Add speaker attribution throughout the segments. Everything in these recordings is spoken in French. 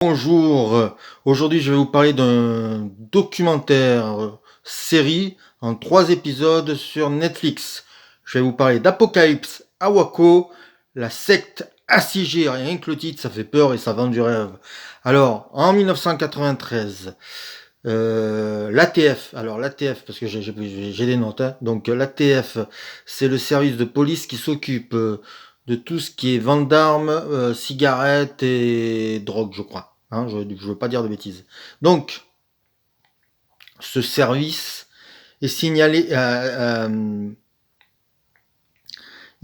Speaker 1: Bonjour, aujourd'hui je vais vous parler d'un documentaire série en 3 épisodes sur Netflix. Je vais vous parler d'Apocalypse à Waco, la secte assiégée, rien que le titre ça fait peur et ça vend du rêve. Alors, en 1993, l'ATF, alors l'ATF, parce que j'ai des notes, hein. Donc l'ATF, c'est le service de police qui s'occupe de tout ce qui est vente d'armes, cigarettes et drogue, je crois. Hein, je ne veux pas dire de bêtises. Donc, ce service est signalé.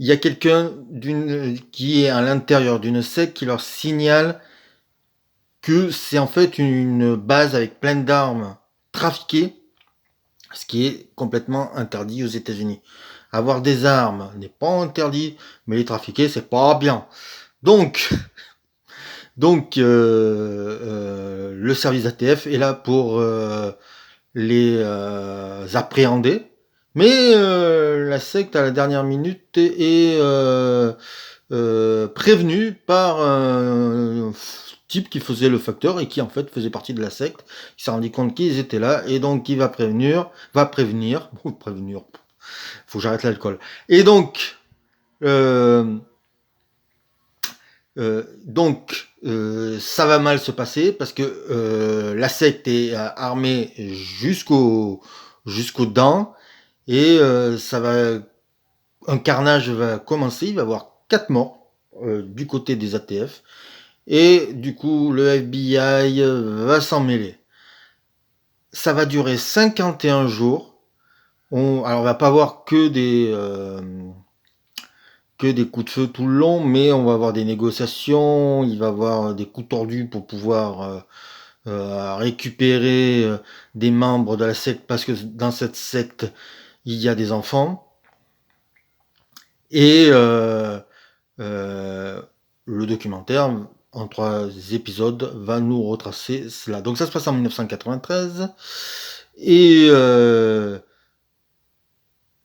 Speaker 1: Il y a quelqu'un qui est à l'intérieur d'une secte qui leur signale que c'est en fait une base avec plein d'armes trafiquées, ce qui est complètement interdit aux États-Unis. Avoir des armes n'est pas interdit, mais les trafiquer, c'est pas bien. Donc, le service ATF est là pour les appréhender, mais la secte à la dernière minute est prévenue par un type qui faisait le facteur et qui en fait faisait partie de la secte. Il s'est rendu compte qu'ils étaient là et donc il va prévenir, faut que j'arrête l'alcool. Et euh, ça va mal se passer parce que la secte est armée jusqu'aux dents et un carnage va commencer. Il va y avoir 4 morts du côté des ATF et du coup le FBI va s'en mêler. Ça va durer 51 jours. Alors on va pas avoir que des coups de feu tout le long, mais on va avoir des négociations, il va y avoir des coups tordus pour pouvoir récupérer des membres de la secte, parce que dans cette secte, il y a des enfants. Et le documentaire, en 3 épisodes, va nous retracer cela. Donc ça se passe en 1993. Et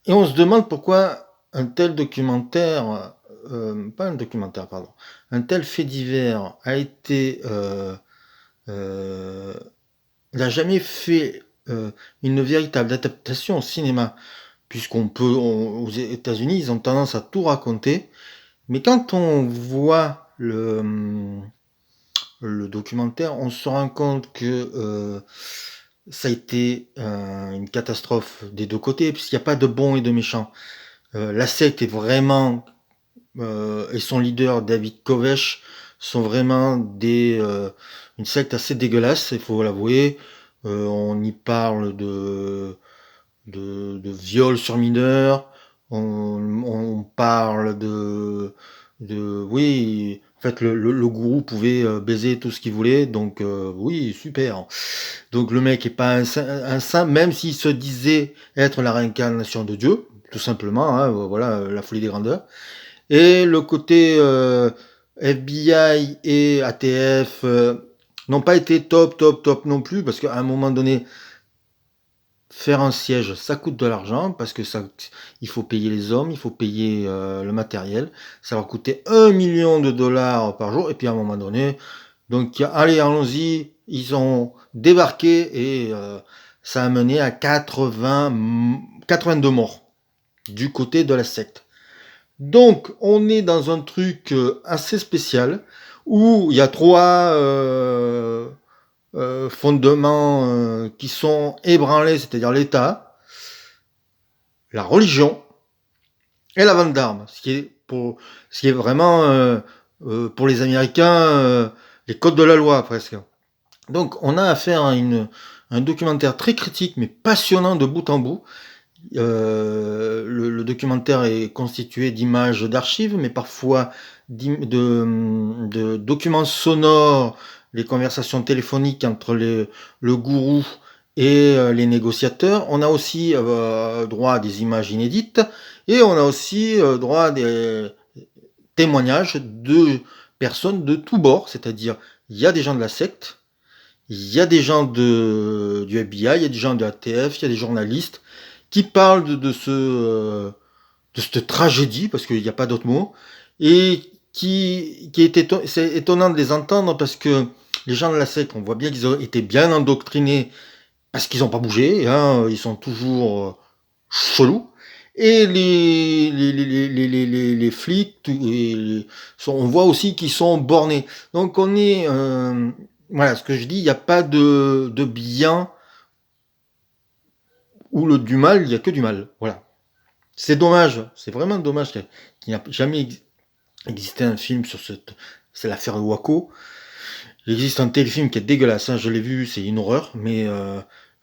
Speaker 1: on se demande pourquoi un tel documentaire, pas un documentaire, pardon, un tel fait divers a été, n'a jamais fait une véritable adaptation au cinéma, aux États-Unis, ils ont tendance à tout raconter, mais quand on voit le documentaire, on se rend compte que ça a été une catastrophe des deux côtés, puisqu'il n'y a pas de bons et de méchants. La secte est vraiment, et son leader David Koresh sont vraiment une secte assez dégueulasse, il faut l'avouer. On y parle de viol sur mineurs, on parle oui, en fait le gourou pouvait baiser tout ce qu'il voulait, donc oui, super. Donc le mec est pas un saint, même s'il se disait être la réincarnation de Dieu, tout simplement, hein, voilà, la folie des grandeurs. Et le côté FBI et ATF n'ont pas été top non plus, parce qu'à un moment donné, faire un siège, ça coûte de l'argent, parce que il faut payer les hommes, il faut payer le matériel. Ça leur coûtait $1 million par jour, et puis à un moment donné, donc allez, allons-y, ils ont débarqué et ça a mené à 82 morts du côté de la secte. Donc on est dans un truc assez spécial où il y a 3 fondements qui sont ébranlés, c'est-à-dire l'État, la religion et la vente d'armes, ce qui est vraiment pour les Américains les codes de la loi presque. Donc on a affaire à un documentaire très critique mais passionnant de bout en bout. Le documentaire est constitué d'images d'archives, mais parfois de documents sonores, les conversations téléphoniques entre le gourou et les négociateurs. On a aussi droit à des images inédites et on a aussi droit à des témoignages de personnes de tous bords, c'est-à-dire il y a des gens de la secte, il y a des gens du FBI, il y a des gens de l'ATF, il y a des journalistes qui parlent de cette tragédie, parce qu'il n'y a pas d'autre mot, et c'est étonnant de les entendre parce que Les gens de la secte, on voit bien qu'ils ont été bien endoctrinés parce qu'ils ont pas bougé, hein, ils sont toujours, chelous. Et les flics, tout et les sont on voit aussi qu'ils sont bornés. Donc on est, voilà, ce que je dis, il y a pas de bien ou du mal, il y a que du mal, voilà. C'est dommage, c'est vraiment dommage qu'il n'y a jamais existé un film sur c'est l'affaire Waco. Il existe un téléfilm qui est dégueulasse, hein, je l'ai vu, c'est une horreur, mais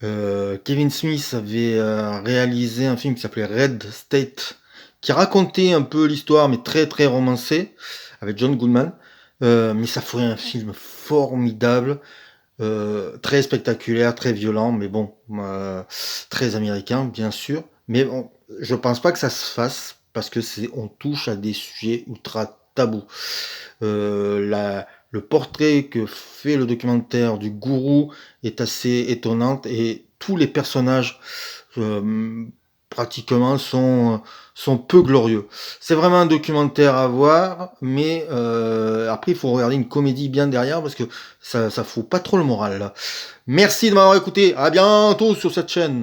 Speaker 1: Kevin Smith avait réalisé un film qui s'appelait Red State, qui racontait un peu l'histoire, mais très très romancé, avec John Goodman. Mais ça ferait un film formidable, très spectaculaire, très violent, mais bon, très américain, bien sûr. Mais bon, je pense pas que ça se fasse, parce que on touche à des sujets ultra tabous. Le portrait que fait le documentaire du gourou est assez étonnant et tous les personnages euh, pratiquement sont peu glorieux. C'est vraiment un documentaire à voir, mais après il faut regarder une comédie bien derrière parce que ça fout pas trop le moral. Là. Merci de m'avoir écouté. À bientôt sur cette chaîne.